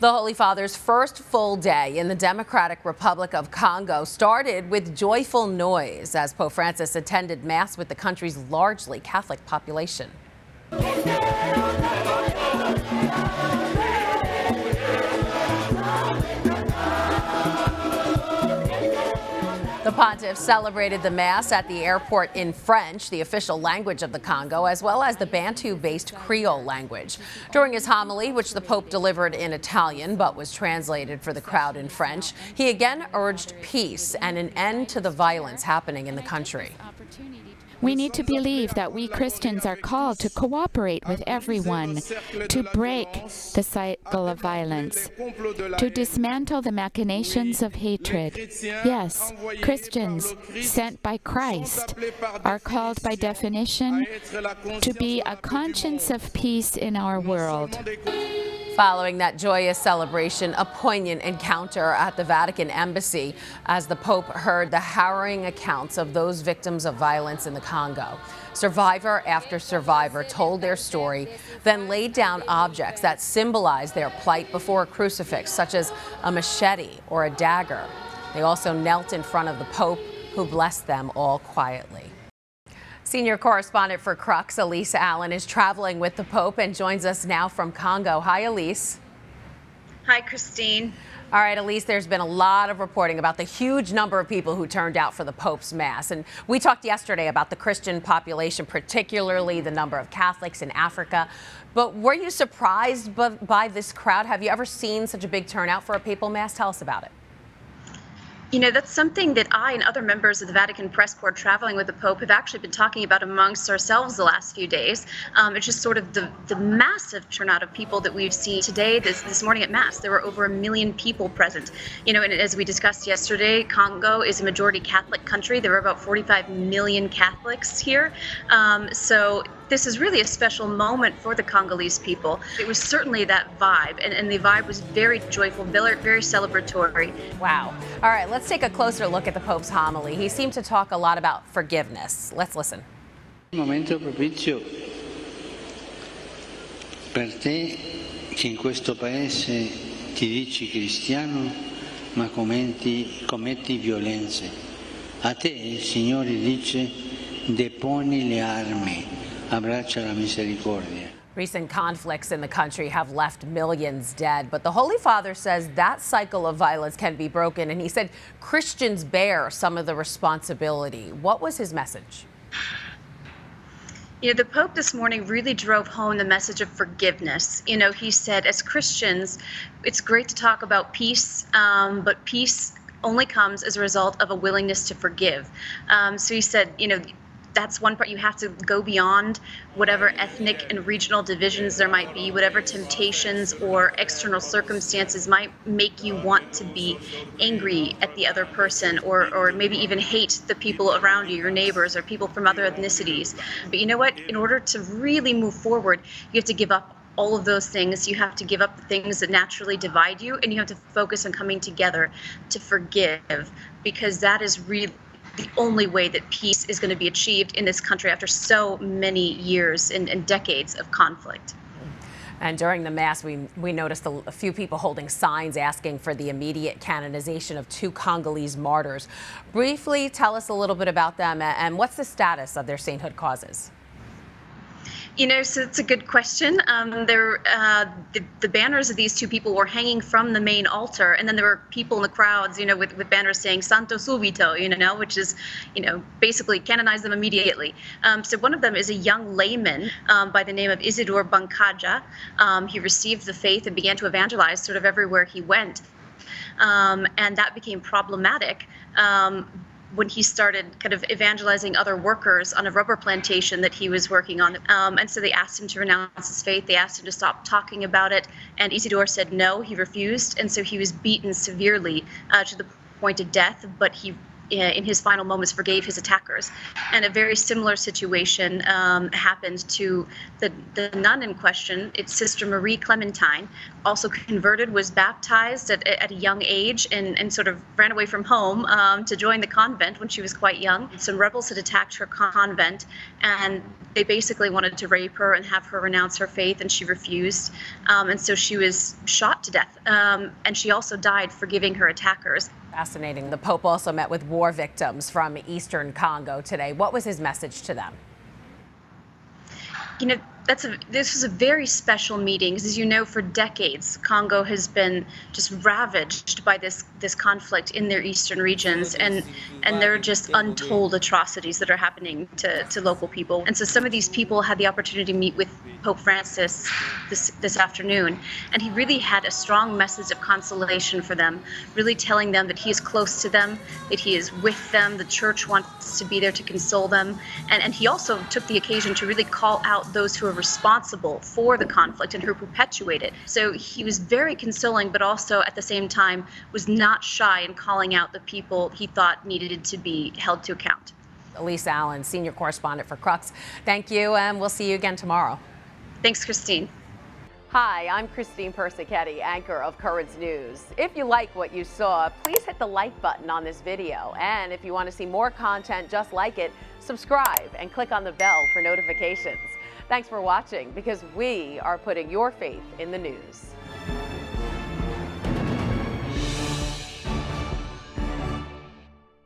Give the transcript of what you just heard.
The Holy Father's first full day in the Democratic Republic of Congo started with joyful noise as Pope Francis attended Mass with the country's largely Catholic population. The pontiff celebrated the Mass at the airport in French, the official language of the Congo, as well as the Bantu-based Creole language. During his homily, which the Pope delivered in Italian but was translated for the crowd in French, he again urged peace and an end to the violence happening in the country. We need to believe that we Christians are called to cooperate with everyone, to break the cycle of violence, to dismantle the machinations of hatred. Yes, Christians sent by Christ are called by definition to be a conscience of peace in our world. Following that joyous celebration, a poignant encounter at the Vatican embassy as the Pope heard the harrowing accounts of those victims of violence in the Congo. Survivor after survivor told their story, then laid down objects that symbolize their plight before a crucifix, such as a machete or a dagger. They also knelt in front of the Pope, who blessed them all quietly. Senior correspondent for Crux, Elise Allen, is traveling with the Pope and joins us now from Congo. Hi, Elise. Hi, Christine. All right, Elise, there's been a lot of reporting about the huge number of people who turned out for the Pope's Mass. And we talked yesterday about the Christian population, particularly the number of Catholics in Africa. But were you surprised by this crowd? Have you ever seen such a big turnout for a papal Mass? Tell us about it. You know, that's something that I and other members of the Vatican Press Corps traveling with the Pope have actually been talking about amongst ourselves the last few days. It's just sort of the massive turnout of people that we've seen today. This morning at Mass, there were over 1 million people present. You know, and as we discussed yesterday, Congo is a majority Catholic country. There were about 45 million Catholics here. So this is really a special moment for the Congolese people. It was certainly that vibe, and the vibe was very joyful, very celebratory. Wow. All right, let's take a closer look at the Pope's homily. He seemed to talk a lot about forgiveness. Let's listen. Momento propizio per te che in questo paese ti dici cristiano ma commetti violenze. A te il Signore dice deponi le armi, abbraccia la misericordia. Recent conflicts in the country have left millions dead, but the Holy Father says that cycle of violence can be broken, and he said Christians bear some of the responsibility. What was his message? You know, the Pope this morning really drove home the message of forgiveness. You know, he said, as Christians, it's great to talk about peace, but peace only comes as a result of a willingness to forgive. So he said, you know, that's one part. You have to go beyond whatever ethnic and regional divisions there might be, whatever temptations or external circumstances might make you want to be angry at the other person, or maybe even hate the people around you, your neighbors or people from other ethnicities. But you know what? In order to really move forward, you have to give up all of those things. You have to give up the things that naturally divide you, and you have to focus on coming together to forgive, because that is really the only way that peace is going to be achieved in this country after so many years and decades of conflict. And during the Mass, we noticed a few people holding signs asking for the immediate canonization of 2 Congolese martyrs. Briefly tell us a little bit about them and what's the status of their sainthood causes? You know, so it's a good question. The banners of these 2 people were hanging from the main altar, and then there were people in the crowds, you know, with banners saying "Santo subito," you know, which is, you know, basically canonize them immediately. So one of them is a young layman by the name of Isidore Bankaja. He received the faith and began to evangelize sort of everywhere he went, and that became problematic when he started kind of evangelizing other workers on a rubber plantation that he was working on. And so they asked him to renounce his faith. They asked him to stop talking about it. And Isidore said no, he refused. And so he was beaten severely to the point of death. But he in his final moments, forgave his attackers. And a very similar situation happened to the nun in question. It's Sister Marie Clementine, also converted, was baptized at a young age, and sort of ran away from home to join the convent when she was quite young. Some rebels had attacked her convent, and they basically wanted to rape her and have her renounce her faith, and she refused. And so she was shot to death. And she also died forgiving her attackers. Fascinating. The Pope also met with war victims from eastern Congo today. What was his message to them? You know, this was a very special meeting, because as you know, for decades, Congo has been just ravaged by this conflict in their eastern regions, and there are just untold atrocities that are happening to local people. And so some of these people had the opportunity to meet with Pope Francis this afternoon, and he really had a strong message of consolation for them, really telling them that he is close to them, that he is with them, the church wants to be there to console them, and he also took the occasion to really call out those who are responsible for the conflict and who perpetuate it. So he was very consoling, but also at the same time was not shy in calling out the people he thought needed to be held to account. Elise Allen, senior correspondent for Crux. Thank you, and we'll see you again tomorrow. Thanks, Christine. Hi, I'm Christine Persichetti, anchor of Currents News. If you like what you saw, please hit the like button on this video. And if you want to see more content just like it, subscribe and click on the bell for notifications. Thanks for watching, because we are putting your faith in the news.